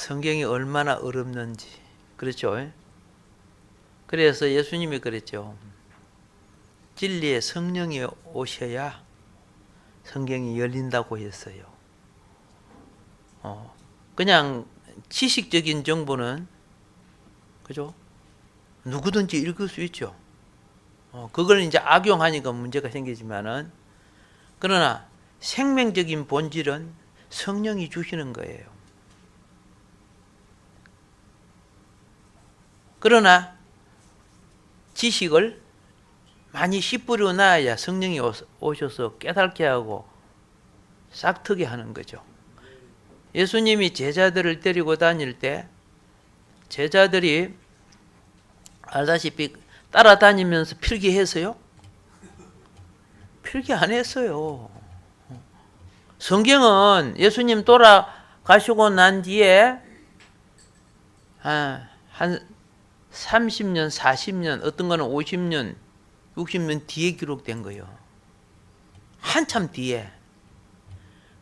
성경이 얼마나 어렵는지. 그렇죠? 그래서 예수님이 그랬죠. 진리의 성령이 오셔야 성경이 열린다고 했어요. 그냥 지식적인 정보는 그죠? 누구든지 읽을 수 있죠. 그걸 이제 악용하니까 문제가 생기지만은, 그러나 생명적인 본질은 성령이 주시는 거예요. 그러나 지식을 많이 씨뿌려 놔야 성령이 오셔서 깨닫게 하고 싹트게 하는 거죠. 예수님이 제자들을 데리고 다닐 때 제자들이 알다시피 따라다니면서 필기했어요? 필기 안 했어요. 성경은 예수님 돌아가시고 난 뒤에 한 30년, 40년, 어떤 거는 50년, 60년 뒤에 기록된 거예요. 한참 뒤에.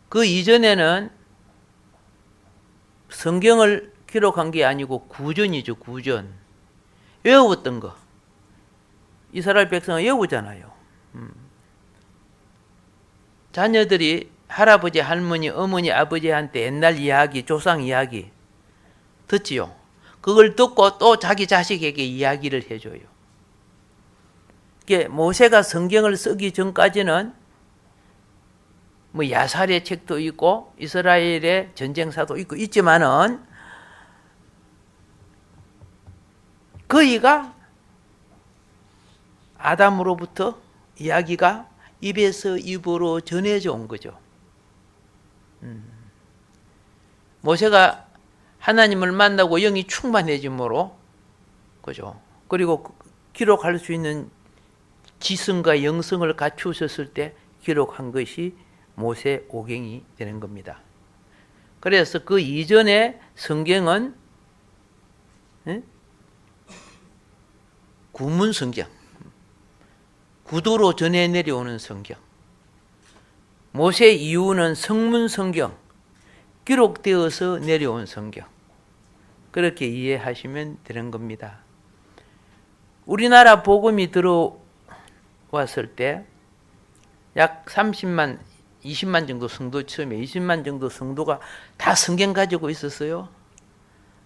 그 이전에는 성경을 기록한 게 아니고 구전이죠, 구전. 외웠던 거. 이스라엘 백성은 외우잖아요. 자녀들이 할아버지, 할머니, 어머니, 아버지한테 옛날 이야기, 조상 이야기 듣지요. 그걸 듣고 또 자기 자식에게 이야기를 해줘요. 모세가 성경을 쓰기 전까지는 뭐 야살의 책도 있고 이스라엘의 전쟁사도 있고 있지만은 그이가 아담으로부터 이야기가 입에서 입으로 전해져 온 거죠. 모세가 하나님을 만나고 영이 충만해짐으로, 그죠? 그리고 기록할 수 있는 지성과 영성을 갖추셨을 때 기록한 것이 모세오경이 되는 겁니다. 그래서 그 이전에 성경은 구문 성경, 구두로 전해 내려오는 성경. 모세 이후는 성문 성경, 기록되어서 내려온 성경. 그렇게 이해하시면 되는 겁니다. 우리나라 복음이 들어왔을 때 약 30만, 20만 정도 성도, 처음에 20만 정도 성도가 다 성경 가지고 있었어요?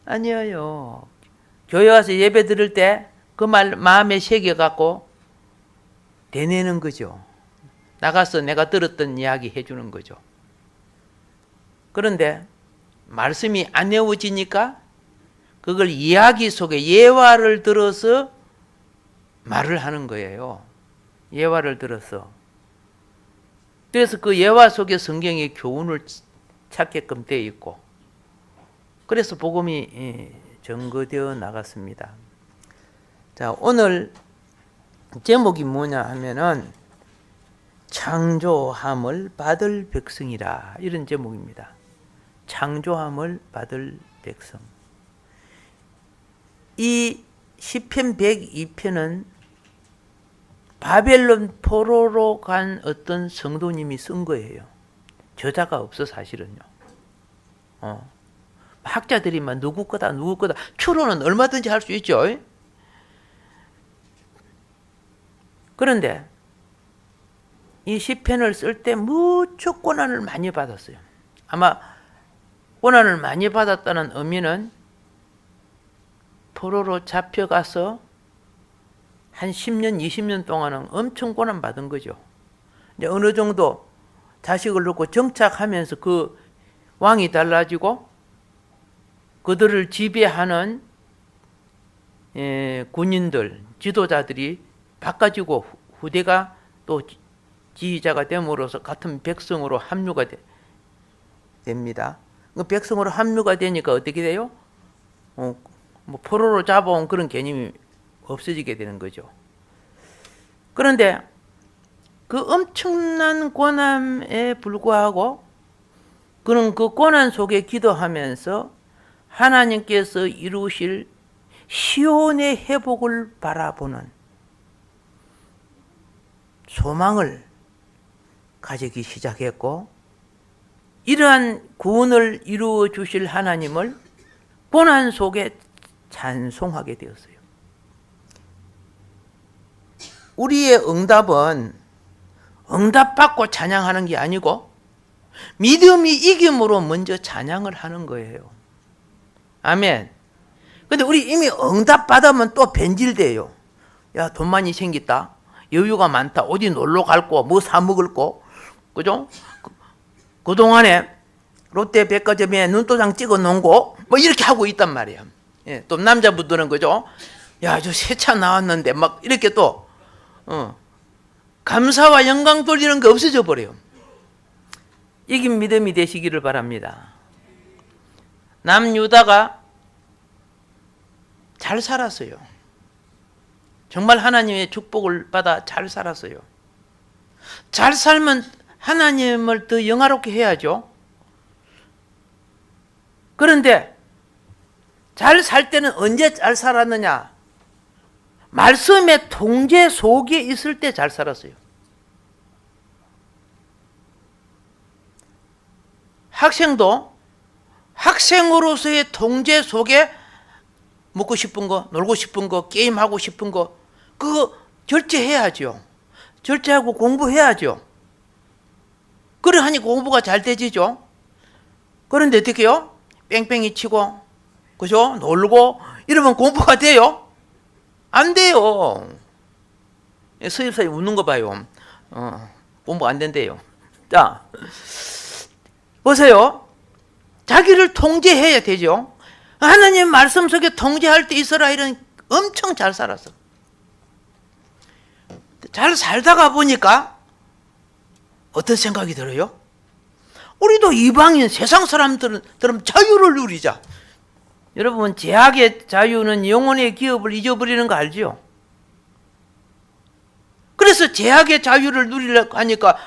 아니에요. 교회 와서 예배 들을 때 그 말 마음에 새겨갖고 되뇌는 거죠. 나가서 내가 들었던 이야기 해주는 거죠. 그런데 말씀이 안 외워지니까 그걸 이야기 속에 예화를 들어서 말을 하는 거예요. 예화를 들어서. 그래서 그 예화 속에 성경의 교훈을 찾게끔 되어 있고, 그래서 복음이 전거되어 나갔습니다. 자, 오늘 제목이 뭐냐 하면은 창조함을 받을 백성이라, 이런 제목입니다. 창조함을 받을 백성. 이 시편 102편은 바벨론 포로로 간 어떤 성도님이 쓴 거예요. 저자가 없어, 사실은요. 학자들이 막 누구 거다 추론은 얼마든지 할 수 있죠. 그런데 이 시편을 쓸 때 무척 고난을 많이 받았어요. 아마 고난을 많이 받았다는 의미는 포로로 잡혀가서 한 10년, 20년 동안은 엄청 고난받은 거죠. 이제 어느 정도 자식을 놓고 정착하면서 그 왕이 달라지고 그들을 지배하는 군인들, 지도자들이 바꿔지고 후대가 또 지휘자가 됨으로써 같은 백성으로 합류가 됩니다. 그 백성으로 합류가 되니까 어떻게 돼요? 뭐 포로로 잡아온 그런 개념이 없어지게 되는 거죠. 그런데 그 엄청난 고난에 불구하고 그는 그 고난 속에 기도하면서 하나님께서 이루실 시온의 회복을 바라보는 소망을 가지기 시작했고, 이러한 구원을 이루어 주실 하나님을 고난 속에 찬송하게 되었어요. 우리의 응답은 응답받고 찬양하는 게 아니고 믿음이 이김으로 먼저 찬양을 하는 거예요. 아멘. 근데 우리 이미 응답받으면 또 변질돼요. 야, 돈 많이 생겼다. 여유가 많다. 어디 놀러 갈 거, 뭐 사 먹을 거. 그죠? 그동안에 롯데 백화점에 눈도장 찍어 놓은 거, 뭐 이렇게 하고 있단 말이에요. 예, 또 남자분들은 그죠? 야, 저 새 차 나왔는데 막 이렇게 또, 감사와 영광 돌리는 게 없어져 버려요. 이긴 믿음이 되시기를 바랍니다. 남유다가 잘 살았어요. 정말 하나님의 축복을 받아 잘 살았어요. 잘 살면 하나님을 더 영화롭게 해야죠. 그런데 잘 살 때는 언제 잘 살았느냐? 말씀의 통제 속에 있을 때 잘 살았어요. 학생도 학생으로서의 통제 속에 먹고 싶은 거, 놀고 싶은 거, 게임하고 싶은 거, 그거 절제해야죠. 절제하고 공부해야죠. 그러하니 공부가 잘 되지죠. 그런데 어떻게 해요? 뺑뺑이 치고, 그죠? 놀고, 이러면 공부가 돼요? 안 돼요. 서입사에 웃는 거 봐요. 공부 안 된대요. 자, 보세요. 자기를 통제해야 되죠. 하나님 말씀 속에 통제할 때 이스라엘은 엄청 잘 살았어. 잘 살다가 보니까 어떤 생각이 들어요? 우리도 이방인 세상 사람들은 자유를 누리자. 여러분, 제약의 자유는 영혼의 기업을 잊어버리는 거 알죠? 그래서 제약의 자유를 누리려고 하니까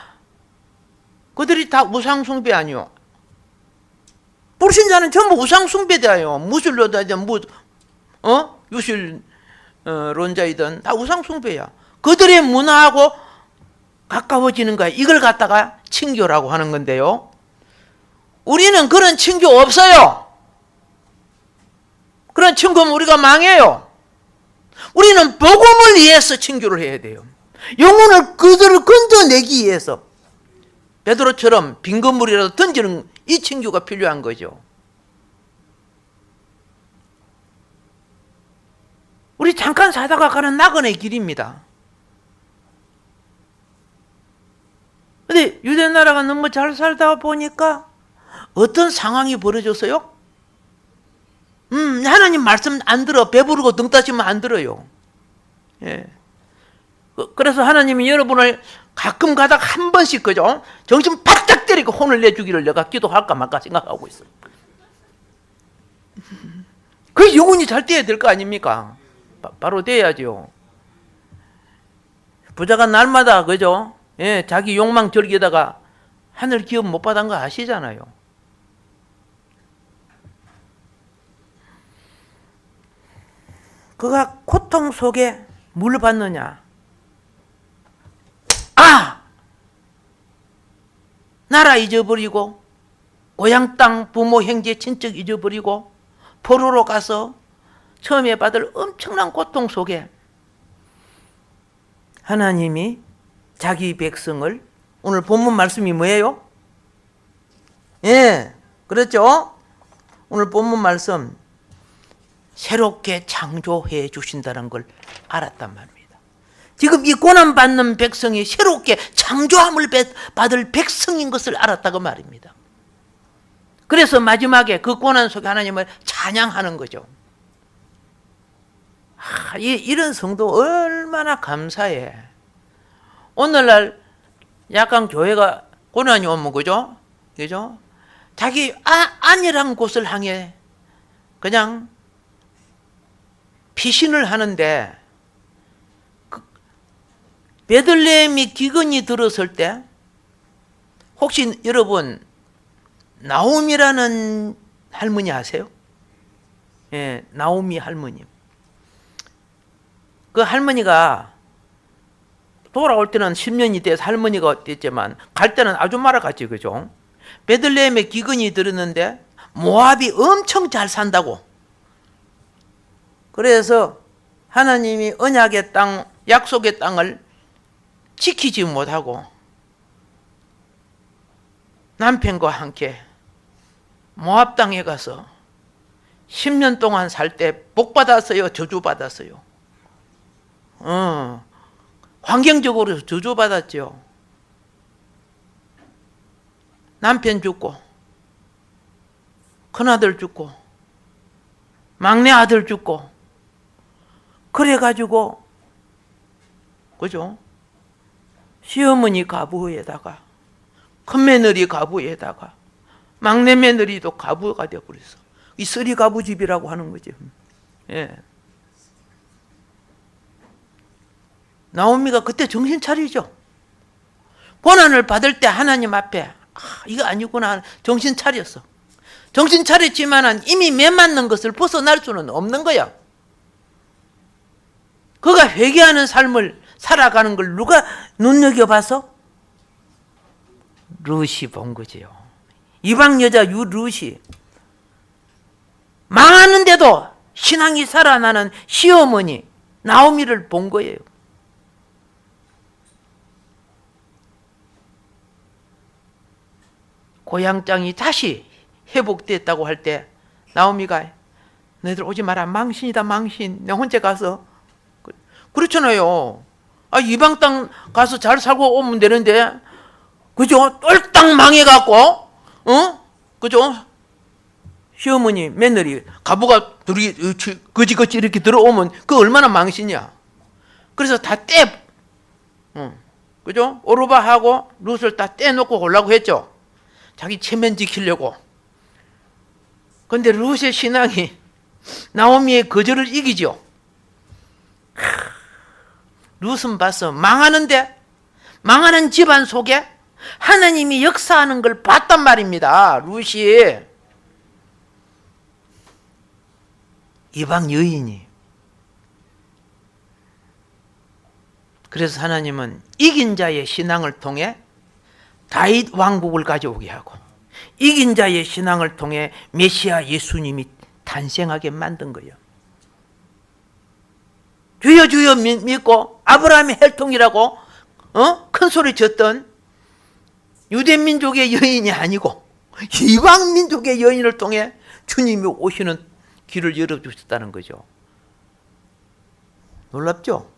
그들이 다 우상숭배 아니요. 불신자는 전부 우상숭배자예요. 무술로다든 유실론자이든 다 우상숭배야. 그들의 문화하고 가까워지는 거야. 이걸 갖다가 친교라고 하는 건데요. 우리는 그런 친교 없어요. 그런 친구면 우리가 망해요. 우리는 복음을 위해서 친교를 해야 돼요. 영혼을 그들을 건져내기 위해서 베드로처럼 빈 건물이라도 던지는 이 친교가 필요한 거죠. 우리 잠깐 사다가 가는 낙원의 길입니다. 근데 유대 나라가 너무 잘 살다 보니까 어떤 상황이 벌어졌어요? 하나님 말씀 안 들어. 배부르고 등 따시면 안 들어요. 예. 그래서 하나님이 여러분을 가끔 가다가 한 번씩 그죠? 정신 바짝 때리고 혼을 내주기를 내가 기도할까 말까 생각하고 있어요. 그 영혼이 잘 돼야 될 거 아닙니까? 바로 돼야죠. 부자가 날마다 그죠? 예, 자기 욕망 즐기다가 하늘 기업 못 받은 거 아시잖아요. 그가 고통 속에 뭘 받느냐? 나라 잊어버리고 고향 땅 부모 형제 친척 잊어버리고 포로로 가서 처음에 받을 엄청난 고통 속에 하나님이 자기 백성을, 오늘 본문 말씀이 뭐예요? 예, 그렇죠? 오늘 본문 말씀 새롭게 창조해 주신다는 걸 알았단 말입니다. 지금 이 고난받는 백성이 새롭게 창조함을 받을 백성인 것을 알았다고 말입니다. 그래서 마지막에 그 고난 속에 하나님을 찬양하는 거죠. 이런 성도 얼마나 감사해. 오늘날 약간 교회가 고난이 오면 그죠? 그죠? 자기 안일한 곳을 향해 그냥 피신을 하는데 베들레헴이 기근이 들었을 때 혹시 여러분 나오미라는 할머니 아세요? 예, 나오미 할머니. 그 할머니가 돌아올 때는 10년이 돼서 할머니가 됐지만 갈 때는 아줌마라 갔지, 그죠? 베들레헴에 기근이 들었는데 모압이 엄청 잘 산다고 그래서 하나님이 언약의 땅, 약속의 땅을 지키지 못하고 남편과 함께 모압 땅에 가서 10년 동안 살 때 복 받았어요, 저주 받았어요? 환경적으로 저주 받았죠. 남편 죽고 큰아들 죽고 막내 아들 죽고 그래가지고 그죠? 시어머니 가부에다가 큰며느리 가부에다가 막내 며느리도 가부가 되어버렸어. 이 쓰리 가부집이라고 하는 거죠. 예. 나오미가 그때 정신 차리죠. 고난을 받을 때 하나님 앞에 이거 아니구나 정신 차렸어. 정신 차렸지만 이미 매맞는 것을 벗어날 수는 없는 거야. 그가 회개하는 삶을 살아가는 걸 누가 눈여겨봐서? 룻이 본 거지요. 이방 여자 룻이 망하는데도 신앙이 살아나는 시어머니 나오미를 본 거예요. 고향 땅이 다시 회복됐다고 할 때 나오미가 너희들 오지 마라, 망신이다 망신, 내가 혼자 가서. 그렇잖아요. 이방 땅 가서 잘 살고 오면 되는데, 그죠? 똘딱 망해갖고, 그죠? 시어머니, 며느리, 가부가 둘이 거지거지 이렇게 들어오면 그 얼마나 망신이야. 그래서 다 그죠? 오르바하고 룻을 다 떼놓고 오려고 했죠. 자기 체면 지키려고. 근데 룻의 신앙이 나오미의 거절을 이기죠. 룻은 봤어. 망하는 집안 속에 하나님이 역사하는 걸 봤단 말입니다. 룻이. 이방 여인이. 그래서 하나님은 이긴 자의 신앙을 통해 다윗 왕국을 가져오게 하고 이긴 자의 신앙을 통해 메시아 예수님이 탄생하게 만든 거예요. 주여 주여 믿고 아브라함의 혈통이라고 큰 소리 쳤던 유대민족의 여인이 아니고 이방민족의 여인을 통해 주님이 오시는 길을 열어주셨다는 거죠. 놀랍죠?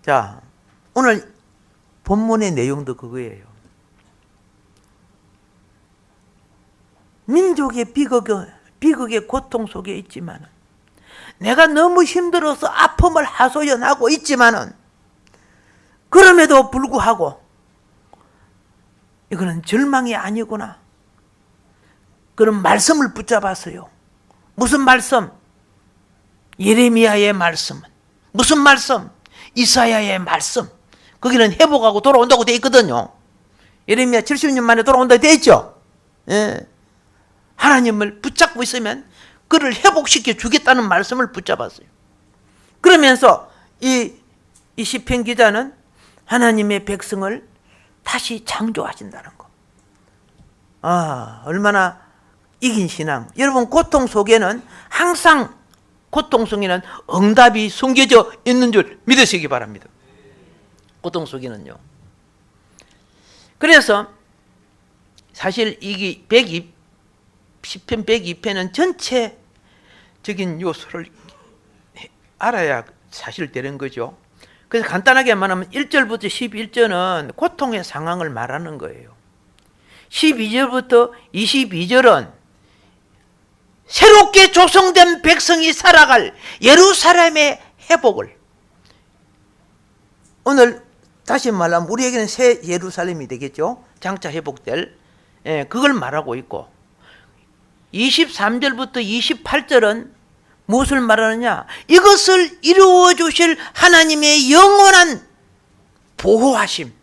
자, 오늘 본문의 내용도 그거예요. 민족의 비극의 고통 속에 있지만 내가 너무 힘들어서 아픔을 하소연하고 있지만은 그럼에도 불구하고 이거는 절망이 아니구나. 그런 말씀을 붙잡았어요. 무슨 말씀? 예레미야의 말씀은 무슨 말씀? 이사야의 말씀. 거기는 회복하고 돌아온다고 돼 있거든요. 예레미야 70년 만에 돌아온다고 돼 있죠. 예. 하나님을 붙잡고 있으면 그를 회복시켜 주겠다는 말씀을 붙잡았어요. 그러면서 이 시편 기자는 하나님의 백성을 다시 창조하신다는 거. 얼마나 이긴 신앙. 여러분, 고통 속에는 항상 고통 속에는 응답이 숨겨져 있는 줄 믿으시기 바랍니다. 고통 속에는요. 그래서 사실 이게 시편 102편은 전체적인 요소를 알아야 사실 되는 거죠. 그래서 간단하게 말하면 1절부터 11절은 고통의 상황을 말하는 거예요. 12절부터 22절은 새롭게 조성된 백성이 살아갈 예루살렘의 회복을, 오늘 다시 말하면 우리에게는 새 예루살렘이 되겠죠. 장차 회복될, 그걸 말하고 있고, 23절부터 28절은 무엇을 말하느냐? 이것을 이루어 주실 하나님의 영원한 보호하심,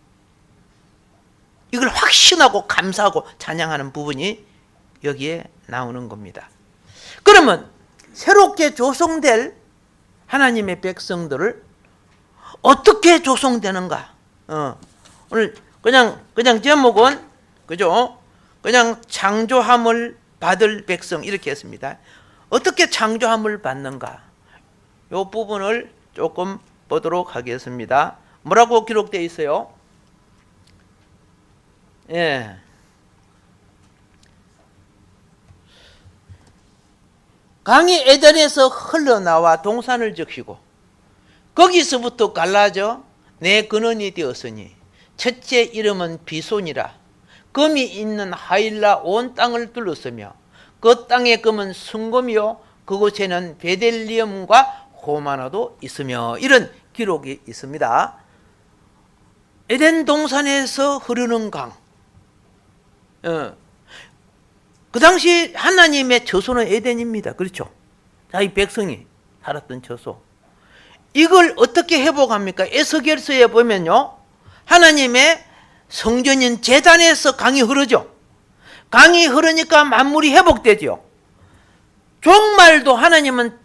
이걸 확신하고 감사하고 찬양하는 부분이 여기에 나오는 겁니다. 그러면 새롭게 조성될 하나님의 백성들을 어떻게 조성되는가? 오늘 그냥 제목은 그죠? 그냥 창조함을 받을 백성 이렇게 했습니다. 어떻게 창조함을 받는가? 이 부분을 조금 보도록 하겠습니다. 뭐라고 기록되어 있어요? 예. 강이 에덴에서 흘러나와 동산을 적시고 거기서부터 갈라져 내 근원이 되었으니 첫째 이름은 비손이라. 금이 있는 하일라 온 땅을 둘렀으며 그 땅의 금은 순금이요 그곳에는 베델리엄과 호마나도 있으며, 이런 기록이 있습니다. 에덴 동산에서 흐르는 강. 그 당시 하나님의 처소는 에덴입니다. 그렇죠? 자기 백성이 살았던 처소. 이걸 어떻게 회복합니까? 에스겔서에 보면요, 하나님의 성전인 제단에서 강이 흐르죠. 강이 흐르니까 만물이 회복되죠. 종말도 하나님은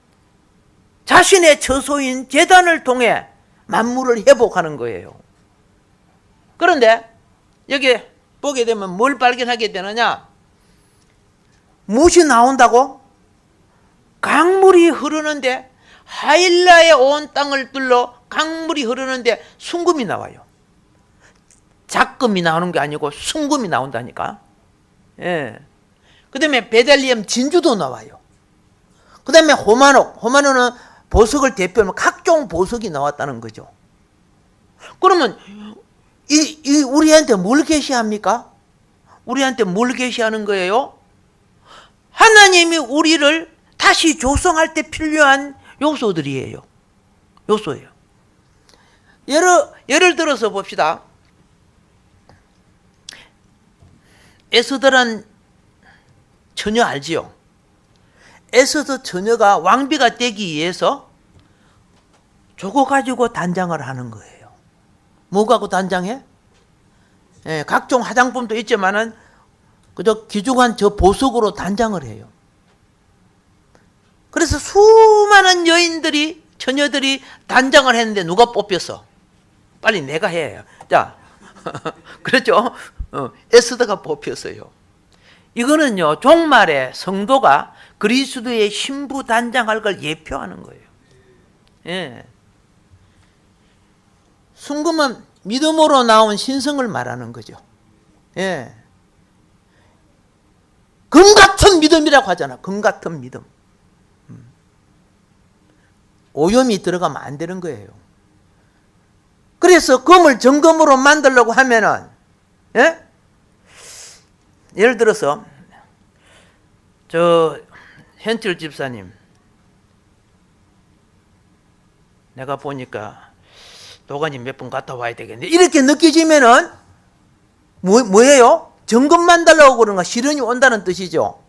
자신의 처소인 제단을 통해 만물을 회복하는 거예요. 그런데 여기 보게 되면 뭘 발견하게 되느냐? 무엇이 나온다고? 강물이 흐르는데, 하일라의 온 땅을 둘러 강물이 흐르는데 순금이 나와요. 작금이 나오는 게 아니고 순금이 나온다니까. 예. 그 다음에 베델리엄 진주도 나와요. 그 다음에 호마노는 보석을 대표하면 각종 보석이 나왔다는 거죠. 그러면 우리한테 뭘 계시합니까? 우리한테 뭘 계시하는 거예요? 하나님이 우리를 다시 조성할 때 필요한 요소들이에요. 요소예요. 예를 들어서 봅시다. 에스더란 처녀 알지요? 에스더 처녀가 왕비가 되기 위해서 저거 가지고 단장을 하는 거예요. 뭐 갖고 단장해? 예, 각종 화장품도 있지만은 그저 귀중한 저 보석으로 단장을 해요. 그래서 수많은 여인들이, 처녀들이 단장을 했는데 누가 뽑혔어? 빨리 내가 해요. 자, 그렇죠? 에스더가 뽑혔어요. 이거는요, 종말에 성도가 그리스도의 신부 단장할 걸 예표하는 거예요. 예. 순금은 믿음으로 나온 신성을 말하는 거죠. 예. 금 같은 믿음이라고 하잖아. 금 같은 믿음. 오염이 들어가면 안 되는 거예요. 그래서 금을 정금으로 만들려고 하면은, 예? 예를 들어서 저 현철 집사님, 내가 보니까 도가니 몇 번 갔다 와야 되겠네, 이렇게 느껴지면은 뭐예요? 정금 만들려고 그러는 거, 시련이 온다는 뜻이죠.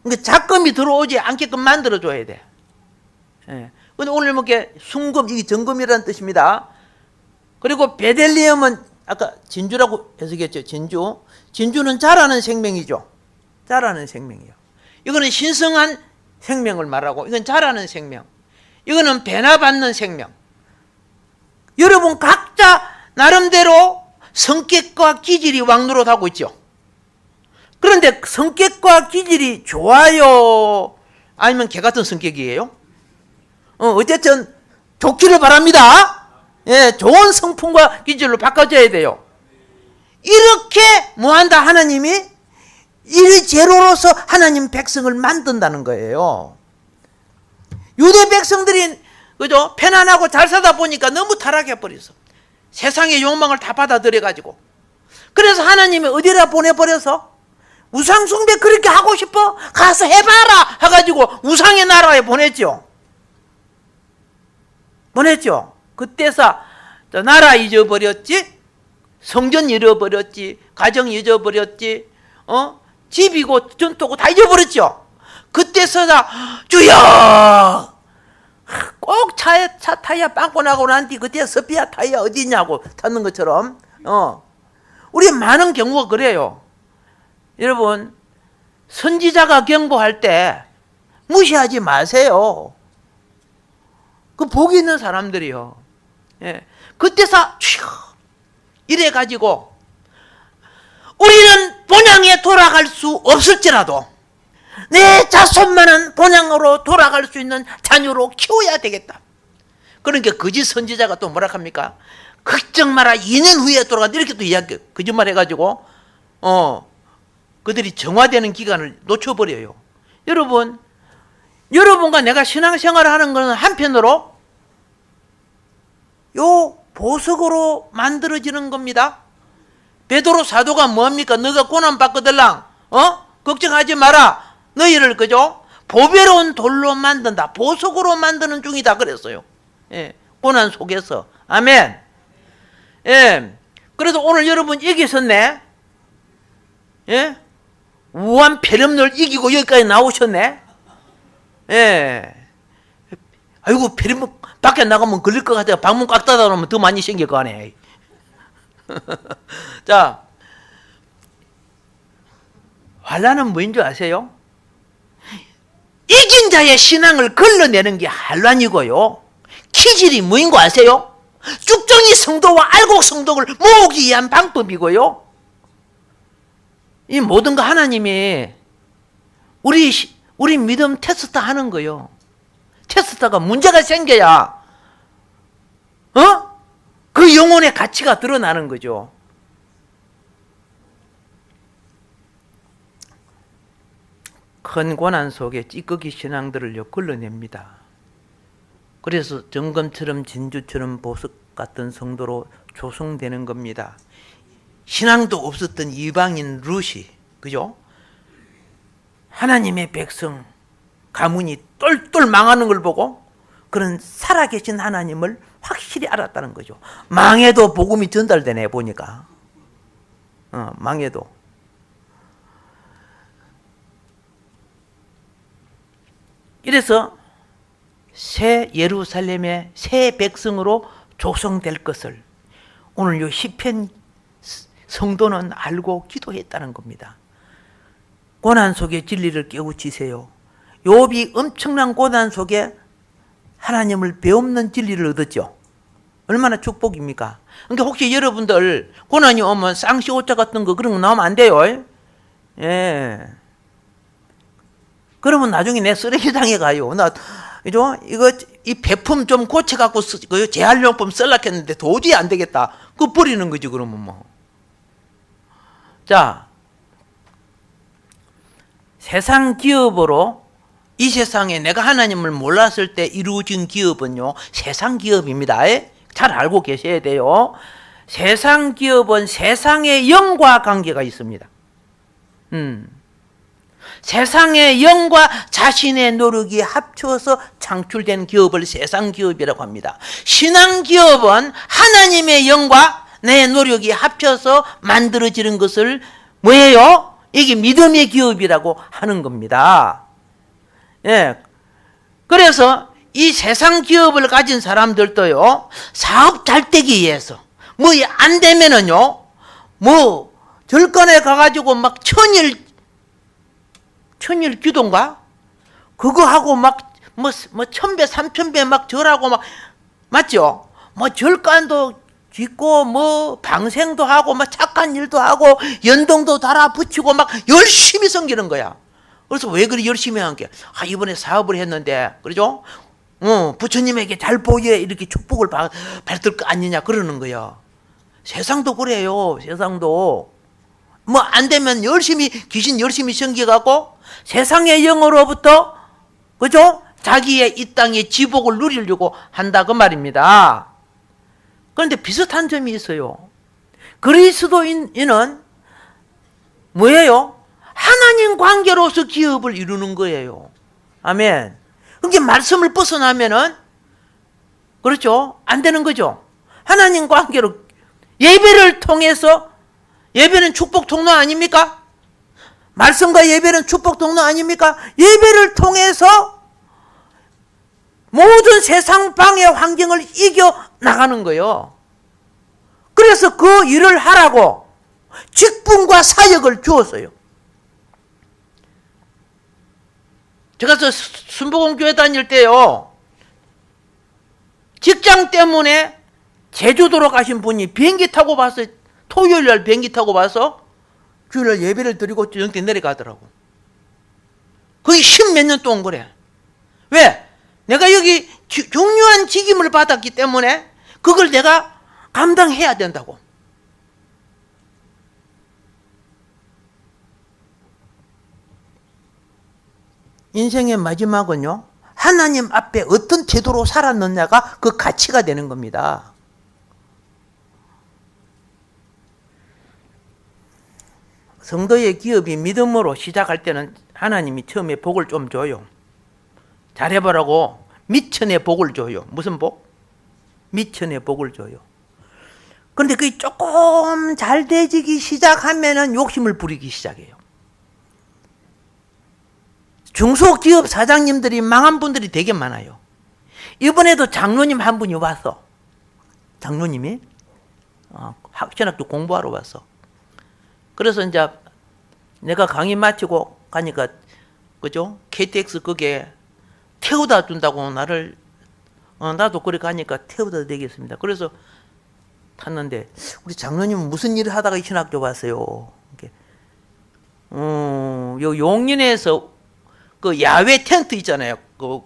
그러니까 작금이 들어오지 않게끔 만들어줘야 돼. 예. 근데 오늘 먹게 순금, 이게 정금이라는 뜻입니다. 그리고 베델리엄은 아까 진주라고 해석했죠. 진주는 자라는 생명이죠. 자라는 생명이요. 이거는 신성한 생명을 말하고, 이건 자라는 생명, 이거는 변화받는 생명. 여러분 각자 나름대로 성격과 기질이 왕노릇하고 있죠. 그런데 성격과 기질이 좋아요, 아니면 개 같은 성격이에요? 어쨌든 좋기를 바랍니다. 예, 좋은 성품과 기질로 바꿔줘야 돼요. 이렇게 뭐한다? 하나님이 일제로로서 하나님 백성을 만든다는 거예요. 유대 백성들이 그죠? 편안하고 잘 살다 보니까 너무 타락해버렸어. 세상의 욕망을 다 받아들여가지고. 그래서 하나님이 어디다 보내버려서, 우상숭배 그렇게 하고 싶어? 가서 해봐라 해가지고 우상의 나라에 보냈죠. 그때서 나라 잊어버렸지, 성전 잃어버렸지, 가정 잊어버렸지, 집이고 전토고 다 잊어버렸죠. 그때서야 주여, 꼭 차 타이어 빵꾸 나고 난 뒤 그때 스피아 타이어 어디 있냐고 찾는 것처럼, 우리 많은 경우가 그래요. 여러분, 선지자가 경고할 때 무시하지 마세요. 그 복이 있는 사람들이요. 예. 그때서 이래가지고 우리는 본향에 돌아갈 수 없을지라도 내 자손만은 본향으로 돌아갈 수 있는 자녀로 키워야 되겠다. 그러니까 거짓 선지자가 또 뭐라 합니까? 걱정 마라, 2년 후에 돌아간다, 이렇게 또 이야기 거짓말 해가지고 그들이 정화되는 기간을 놓쳐버려요. 여러분과 내가 신앙생활을 하는 것은 한편으로 요 보석으로 만들어지는 겁니다. 베드로 사도가 뭐합니까? 너가 고난 받거들랑 걱정하지 마라, 너희를 그죠? 보배로운 돌로 만든다, 보석으로 만드는 중이다 그랬어요. 예, 고난 속에서. 아멘. 예, 그래도 오늘 여러분 이기셨네. 예, 우한 폐렴을 이기고 여기까지 나오셨네. 예, 아이고 폐렴 밖에 나가면 걸릴 것 같아요. 방문 꽉 닫아 놓으면 더 많이 생길 거 아니에요. 자, 환난은 뭐인 줄 아세요? 이긴 자의 신앙을 걸러내는 게 환난이고요. 기질이 뭐인 거 아세요? 쭉정이 성도와 알곡 성도를 모으기 위한 방법이고요. 이 모든 거 하나님이 우리 믿음 테스트 하는 거요. 테스트가 문제가 생겨야 그 영혼의 가치가 드러나는 거죠. 큰 고난 속에 찌꺼기 신앙들을 걸러냅니다. 그래서 정금처럼 진주처럼 보석 같은 성도로 조성되는 겁니다. 신앙도 없었던 이방인 룻이, 그죠? 하나님의 백성 가문이 똘똘 망하는 걸 보고 그런 살아계신 하나님을 확실히 알았다는 거죠. 망해도 복음이 전달되네 보니까. 망해도. 이래서 새 예루살렘의 새 백성으로 조성될 것을 오늘 요 시편 성도는 알고 기도했다는 겁니다. 고난 속에 진리를 깨우치세요. 욥이 엄청난 고난 속에 하나님을 배움는 진리를 얻었죠. 얼마나 축복입니까? 그러니까 혹시 여러분들 고난이 오면 쌍시 오자 같은 거 그런 거 나오면 안 돼요. 예. 그러면 나중에 내 쓰레기장에 가요. 그죠? 이 배품 좀 고쳐갖고 재활용품 쓸라고 했는데 도저히 안 되겠다. 그거 버리는 거지, 그러면 뭐. 자, 세상 기업으로 이 세상에 내가 하나님을 몰랐을 때 이루어진 기업은요, 세상 기업입니다. 잘 알고 계셔야 돼요. 세상 기업은 세상의 영과 관계가 있습니다. 세상의 영과 자신의 노력이 합쳐서 창출된 기업을 세상 기업이라고 합니다. 신앙 기업은 하나님의 영과 내 노력이 합쳐서 만들어지는 것을 뭐예요? 이게 믿음의 기업이라고 하는 겁니다. 예. 그래서 이 세상 기업을 가진 사람들도요, 사업 잘 되기 위해서, 뭐 안 되면은요, 뭐 절간에 가가지고 막 천일 기도인가? 그거 하고 막, 뭐, 1000배, 3000배 막 절하고 막, 맞죠? 뭐 절간도 짓고, 뭐, 방생도 하고, 막 착한 일도 하고, 연동도 달아붙이고, 막 열심히 섬기는 거야. 그래서 왜 그리 열심히 한 게? 이번에 사업을 했는데, 그러죠? 부처님에게 잘 보여, 이렇게 축복을 받을 거 아니냐, 그러는 거야. 세상도 그래요, 세상도. 뭐 안 되면 귀신 열심히 섬겨가고, 세상의 영으로부터, 그죠? 자기의 이 땅의 지복을 누리려고 한다, 그 말입니다. 그런데 비슷한 점이 있어요. 그리스도인은 뭐예요? 하나님 관계로서 기업을 이루는 거예요. 아멘. 그게 말씀을 벗어나면은, 그렇죠? 안 되는 거죠. 하나님 관계로, 예배를 통해서, 예배는 축복 통로 아닙니까? 말씀과 예배는 축복 통로 아닙니까? 예배를 통해서 모든 세상 방해 환경을 이겨 나가는 거예요. 그래서 그 일을 하라고 직분과 사역을 주었어요. 제가 순복음교회 다닐 때요, 직장 때문에 제주도로 가신 분이 비행기 타고 와서, 토요일날 비행기 타고 와서 주일날 예배를 드리고 저녁 때 내려가더라고. 거의 10몇 년 동안 그래. 왜? 내가 여기 중요한 직임을 받았기 때문에 그걸 내가 감당해야 된다고. 인생의 마지막은요, 하나님 앞에 어떤 태도로 살았느냐가 그 가치가 되는 겁니다. 성도의 기업이 믿음으로 시작할 때는 하나님이 처음에 복을 좀 줘요. 잘해보라고 미천의 복을 줘요. 무슨 복? 미천의 복을 줘요. 그런데 그게 조금 잘 되지기 시작하면은 욕심을 부리기 시작해요. 중소기업 사장님들이 망한 분들이 되게 많아요. 이번에도 장로님 한 분이 왔어. 장로님이 신학교 공부하러 왔어. 그래서 이제 내가 강의 마치고 가니까, 그죠? KTX 그게 태워다 준다고 나를, 나도 그래 가니까 태워다 되겠습니다. 그래서 탔는데, 우리 장로님은 무슨 일을 하다가 이 신학교 왔어요? 요 용인에서 그 야외 텐트 있잖아요. 그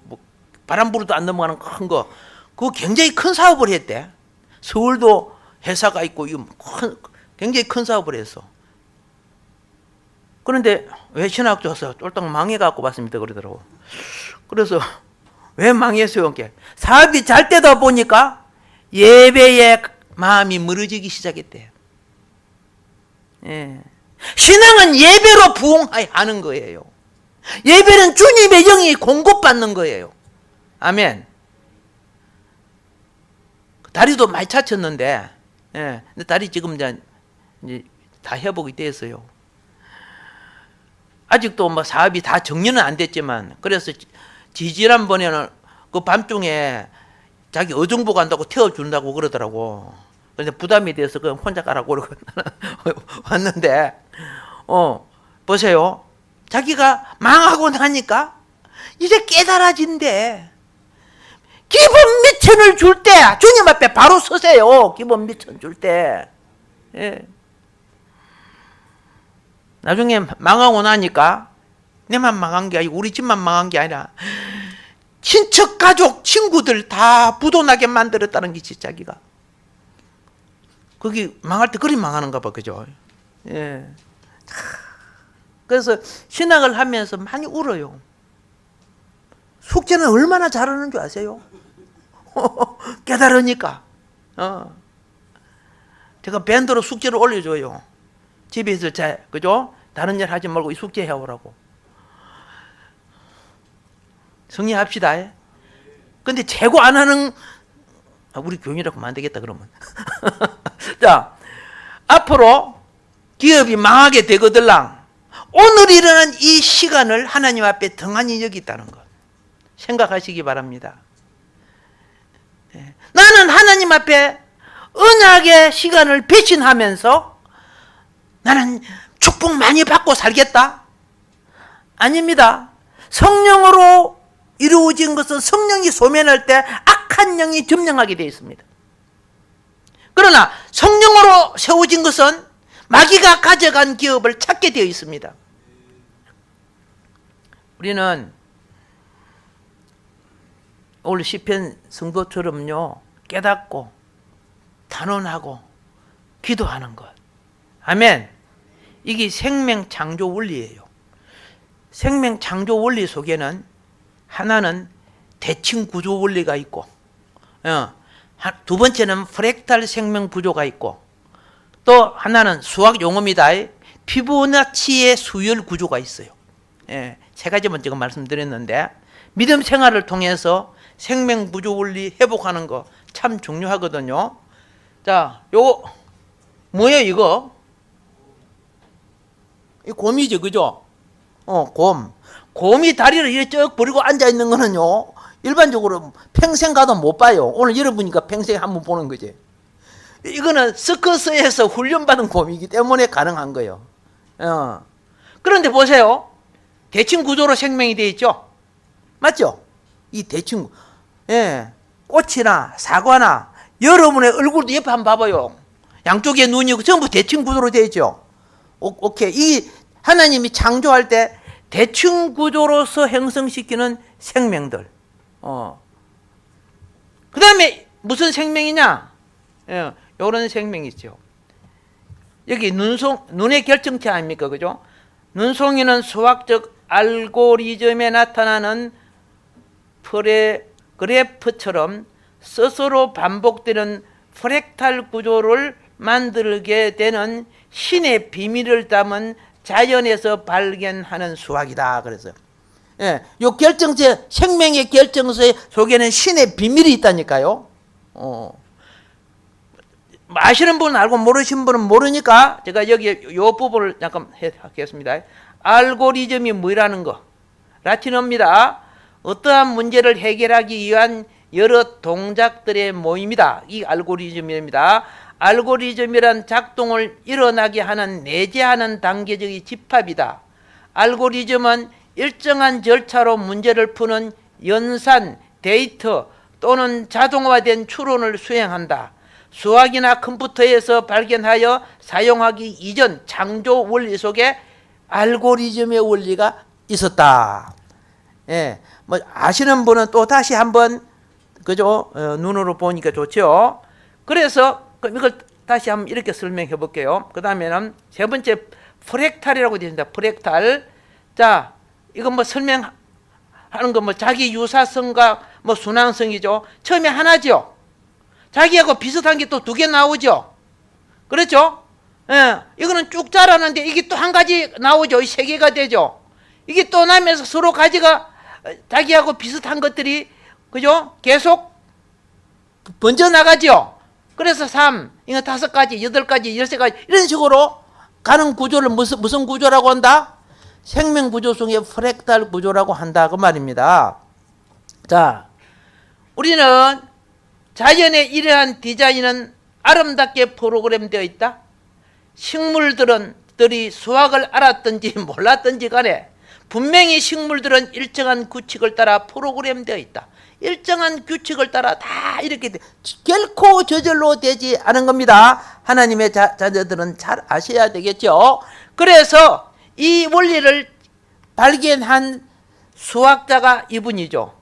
바람 불어도 안 넘어가는 큰 거. 그거 굉장히 큰 사업을 했대. 서울도 회사가 있고, 이거 굉장히 큰 사업을 했어. 그런데 왜 신학교 와서 쫄딱 망해갖고 왔습니다 그러더라고. 그래서 왜 망했어요? 사업이 잘 되다 보니까 예배에 마음이 멀어지기 시작했대요. 예. 신앙은 예배로 부흥하는 거예요. 예배는 주님의 영이 공급받는 거예요. 아멘. 다리도 많이 다쳤는데, 예. 근데 다리 지금 이제 다 회복이 됐어요. 아직도 뭐 사업이 다 정리는 안 됐지만, 그래서 지지난번에는 그 밤중에 자기 어중보 간다고 태워준다고 그러더라고. 그런데 부담이 돼서 그냥 혼자 가라고 그러고 왔는데, 보세요. 자기가 망하고 나니까 이제 깨달아진대. 기본 미천을 줄 때 주님 앞에 바로 서세요. 기본 미천 줄 때. 예. 나중에 망하고 나니까 내만 망한 게 아니고 우리 집만 망한 게 아니라 친척, 가족, 친구들 다 부도나게 만들었다는 거지, 자기가. 거기 망할 때 그리 망하는가 봐, 그죠? 예. 그래서 신학을 하면서 많이 울어요. 숙제는 얼마나 잘하는 줄 아세요? 깨달으니까. 제가 밴드로 숙제를 올려줘요. 집에서 그죠? 다른 일 하지 말고 이 숙제 해오라고. 성리합시다. 근데 재고 안 하는, 우리 교인이라고 하면 안 되겠다, 그러면. 자, 앞으로 기업이 망하게 되거들랑 오늘 일어난 이 시간을 하나님 앞에 등한히 여기다는 것 생각하시기 바랍니다. 나는 하나님 앞에 언약의 시간을 배신하면서 나는 축복 많이 받고 살겠다? 아닙니다. 성령으로 이루어진 것은 성령이 소멸할 때 악한 영이 점령하게 되어 있습니다. 그러나 성령으로 세워진 것은 마귀가 가져간 기업을 찾게 되어 있습니다. 우리는 오늘 시편 성도처럼요, 깨닫고 단언하고 기도하는 것. 아멘. 이게 생명 창조 원리예요. 생명 창조 원리 속에는 하나는 대칭 구조 원리가 있고, 두 번째는 프랙탈 생명 구조가 있고, 또 하나는 수학 용어입니다. 피보나치의 수열 구조가 있어요. 세 가지만 지금 말씀드렸는데, 믿음 생활을 통해서 생명 구조 원리 회복하는 거 참 중요하거든요. 자, 요거 뭐예요, 이거? 이 곰이죠, 그죠? 곰. 곰이 다리를 이렇게 쭉 버리고 앉아있는 거는요, 일반적으로 평생 가도 못 봐요. 오늘 여러분이니까 평생 한번 보는 거지. 이거는 서커스에서 훈련받은 곰이기 때문에 가능한 거예요. 그런데 보세요. 대칭 구조로 생명이 되어 있죠? 맞죠? 이 대칭, 꽃이나 사과나 여러분의 얼굴도 옆에 한번 봐봐요. 양쪽에 눈이 전부 대칭 구조로 되어 있죠? 오케이. 이 하나님이 창조할 때 대칭 구조로서 형성시키는 생명들. 그 다음에 무슨 생명이냐? 요런 생명이 있죠. 여기 눈의 결정체 아닙니까? 그죠? 눈송이는 수학적 알고리즘에 나타나는 그래프처럼 스스로 반복되는 프랙탈 구조를 만들게 되는 신의 비밀을 담은 자연에서 발견하는 수학이다. 그래서 요 결정체, 생명의 결정체 속에는 신의 비밀이 있다니까요. 아시는 분은 알고 모르시는 분은 모르니까 제가 여기 요 부분을 잠깐 하겠습니다. 알고리즘이 뭐라는 거? 라틴어입니다. 어떠한 문제를 해결하기 위한 여러 동작들의 모임이다. 이 알고리즘입니다. 알고리즘이란 작동을 일어나게 하는 내재하는 단계적인 집합이다. 알고리즘은 일정한 절차로 문제를 푸는 연산, 데이터 또는 자동화된 추론을 수행한다. 수학이나 컴퓨터에서 발견하여 사용하기 이전 창조 원리 속에 알고리즘의 원리가 있었다. 뭐 아시는 분은 또 다시 한번 그죠? 눈으로 보니까 좋죠. 그래서 이걸 다시 한번 이렇게 설명해 볼게요. 그 다음에는 세 번째 프랙탈이라고 되어 있습니다. 프랙탈. 자, 이건 뭐 설명하는 거 뭐 자기 유사성과 뭐 순환성이죠. 처음에 하나죠. 자기하고 비슷한 게 또 두 개 나오죠. 그렇죠? 이거는 쭉 자라는데 이게 또 한 가지 나오죠. 이 세 개가 되죠. 이게 또 나면서 서로 가지가 자기하고 비슷한 것들이 그죠? 계속 번져 나가죠. 그래서 3, 이거 5가지, 8가지, 13가지 이런 식으로 가는 구조를 무슨 구조라고 한다? 생명 구조 속의 프랙탈 구조라고 한다 그 말입니다. 자, 우리는 자연의 이러한 디자인은 아름답게 프로그램되어 있다. 식물들이 수학을 알았든지 몰랐든지 간에 분명히 식물들은 일정한 규칙을 따라 프로그램되어 있다. 일정한 규칙을 따라 다 이렇게 결코 저절로 되지 않은 겁니다. 하나님의 자녀들은 잘 아셔야 되겠죠. 그래서 이 원리를 발견한 수학자가 이분이죠.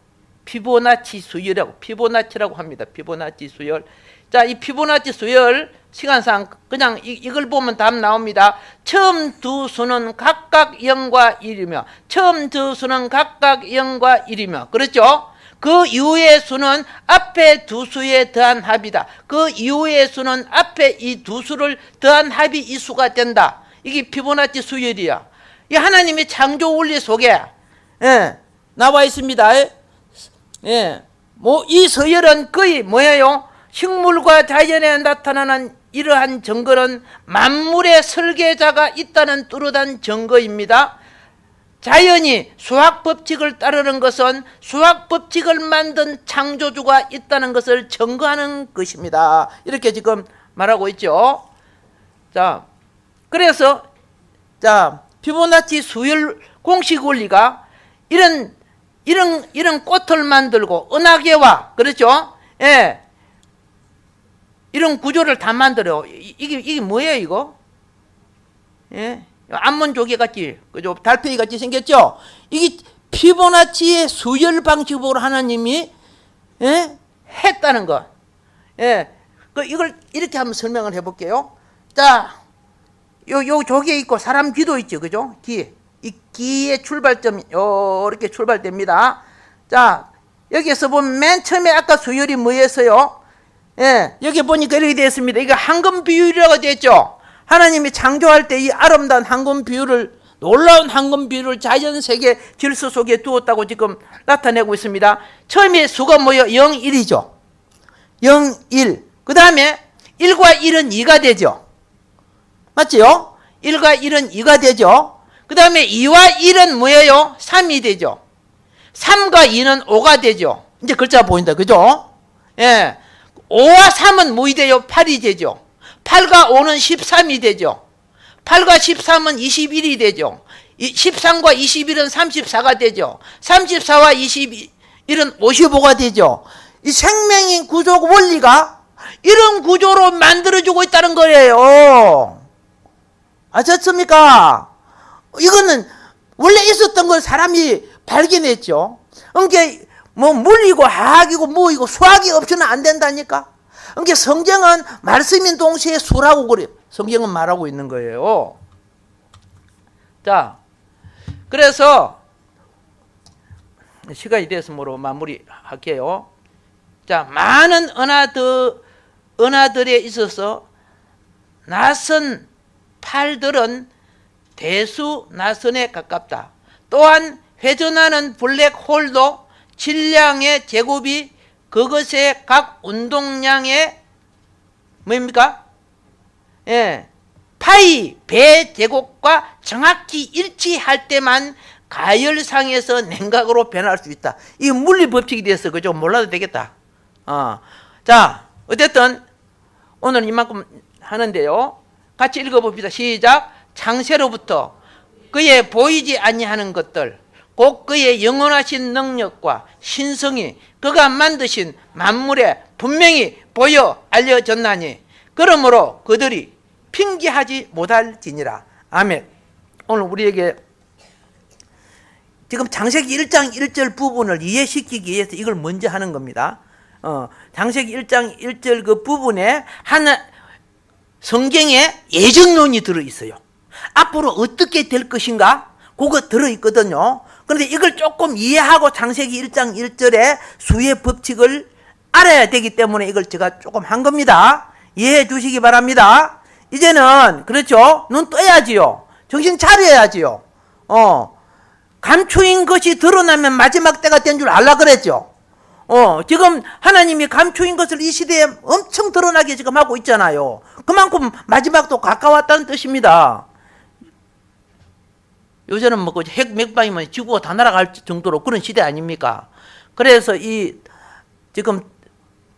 피보나치 수열이라고 합니다. 피보나치 수열. 자, 이 피보나치 수열 시간상 그냥 이걸 보면 답 나옵니다. 처음 두 수는 각각 0과 1이며 처음 두 수는 각각 0과 1이며 그렇죠? 그 이후의 수는 앞에 두 수에 더한 합이다. 그 이후의 수는 앞에 이 두 수를 더한 합이 이 수가 된다. 이게 피보나치 수열이야. 이 하나님의 창조 원리 속에 나와 있습니다. 뭐 이 서열은 거의 뭐예요? 식물과 자연에 나타나는 이러한 증거는 만물의 설계자가 있다는 뚜렷한 증거입니다. 자연이 수학 법칙을 따르는 것은 수학 법칙을 만든 창조주가 있다는 것을 증거하는 것입니다. 이렇게 지금 말하고 있죠. 자, 그래서 피보나치 수열 공식 원리가 이런 꽃을 만들고 은하계와 그렇죠? 이런 구조를 다 만들어요. 이게 뭐예요, 이거? 암몬 조개 같이, 그죠? 달팽이 같이 생겼죠? 이게 피보나치의 수열 방식으로 하나님이, 했다는 거. 이걸 이렇게 한번 설명을 해볼게요. 자, 요 조개 있고 사람 귀도 있죠, 그죠? 귀. 이 귀의 출발점이, 이렇게 출발됩니다. 자, 여기에서 보면 맨 처음에 아까 수열이 뭐였어요? 여기 보니까 이렇게 되어 있습니다. 이거 황금 비율이라고 되어 있죠. 하나님이 창조할 때 이 아름다운 황금 비율을, 놀라운 황금 비율을 자연 세계 질서 속에 두었다고 지금 나타내고 있습니다. 처음에 수가 뭐예요? 0, 1이죠. 0, 1. 그 다음에 1과 1은 2가 되죠. 맞지요? 1과 1은 2가 되죠. 그 다음에 2와 1은 뭐예요? 3이 되죠. 3과 2는 5가 되죠. 이제 글자가 보인다. 그죠? 5와 3은 뭐이 돼요? 8이 되죠. 8과 5는 13이 되죠. 8과 13은 21이 되죠. 13과 21은 34가 되죠. 34와 21은 55가 되죠. 이 생명인 구조 원리가 이런 구조로 만들어주고 있다는 거예요. 아셨습니까? 이거는 원래 있었던 걸 사람이 발견했죠. 그러니까 뭐 물리고 화학이고 뭐이고 수학이 없이는 안 된다니까. 그러니까 성경은 말씀인 동시에 수라고 그래요. 성경은 말하고 있는 거예요. 자, 그래서 시간이 돼서 뭐로 마무리할게요. 자, 많은 은하들에 있어서 나선 팔들은 대수 나선에 가깝다. 또한 회전하는 블랙홀도 질량의 제곱이 그것의 각 운동량의 뭡니까? 예, 파이 배 제곱과 정확히 일치할 때만 가열상에서 냉각으로 변할 수 있다. 이 물리 법칙이 돼서 그죠? 몰라도 되겠다. 자, 어쨌든 오늘 이만큼 하는데요. 같이 읽어봅시다. 시작. 창세로부터 그의 보이지 아니하는 것들, 곧 그의 영원하신 능력과 신성이 그가 만드신 만물에 분명히 보여 알려졌나니 그러므로 그들이 핑계하지 못할지니라. 아멘. 오늘 우리에게 지금 창세기 1장 1절 부분을 이해시키기 위해서 이걸 먼저 하는 겁니다. 창세기 1장 1절 그 부분에 성경에 예정론이 들어있어요. 앞으로 어떻게 될 것인가? 그거 들어있거든요. 그런데 이걸 조금 이해하고 창세기 1장 1절의 수의 법칙을 알아야 되기 때문에 이걸 제가 조금 한 겁니다. 이해해 주시기 바랍니다. 이제는 그렇죠. 눈 떠야지요. 정신 차려야지요. 감추인 것이 드러나면 마지막 때가 된 줄 알라 그랬죠. 지금 하나님이 감추인 것을 이 시대에 엄청 드러나게 지금 하고 있잖아요. 그만큼 마지막도 가까웠다는 뜻입니다. 요새는 뭐 핵 몇 방이면 지구가 다 날아갈 정도로 그런 시대 아닙니까? 그래서 지금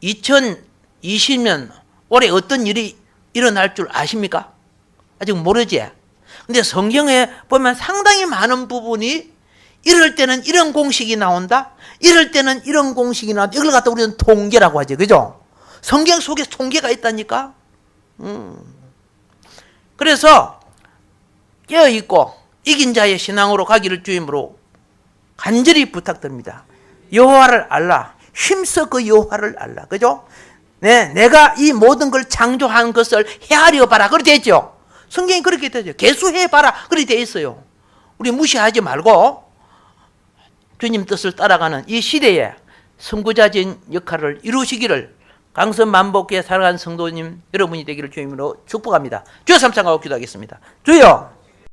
2020년 올해 어떤 일이 일어날 줄 아십니까? 아직 모르지. 근데 성경에 보면 상당히 많은 부분이 이럴 때는 이런 공식이 나온다. 이럴 때는 이런 공식이 나온다. 이걸 갖다 우리는 통계라고 하죠. 그죠? 성경 속에 통계가 있다니까. 그래서 깨어있고 이긴 자의 신앙으로 가기를 주임으로 간절히 부탁드립니다. 여호와를 알라. 힘써 그 여호와를 알라. 그죠? 네, 내가 이 모든 걸 창조한 것을 헤아려 봐라. 그렇게 돼 있죠. 성경이 그렇게 되죠. 계수해 봐라. 그렇게 돼 있어요. 우리 무시하지 말고 주님 뜻을 따라가는 이 시대에 선구자진 역할을 이루시기를 강선만복에 살아간 성도님 여러분이 되기를 주님으로 축복합니다. 주여 삼창하고 기도하겠습니다. 주여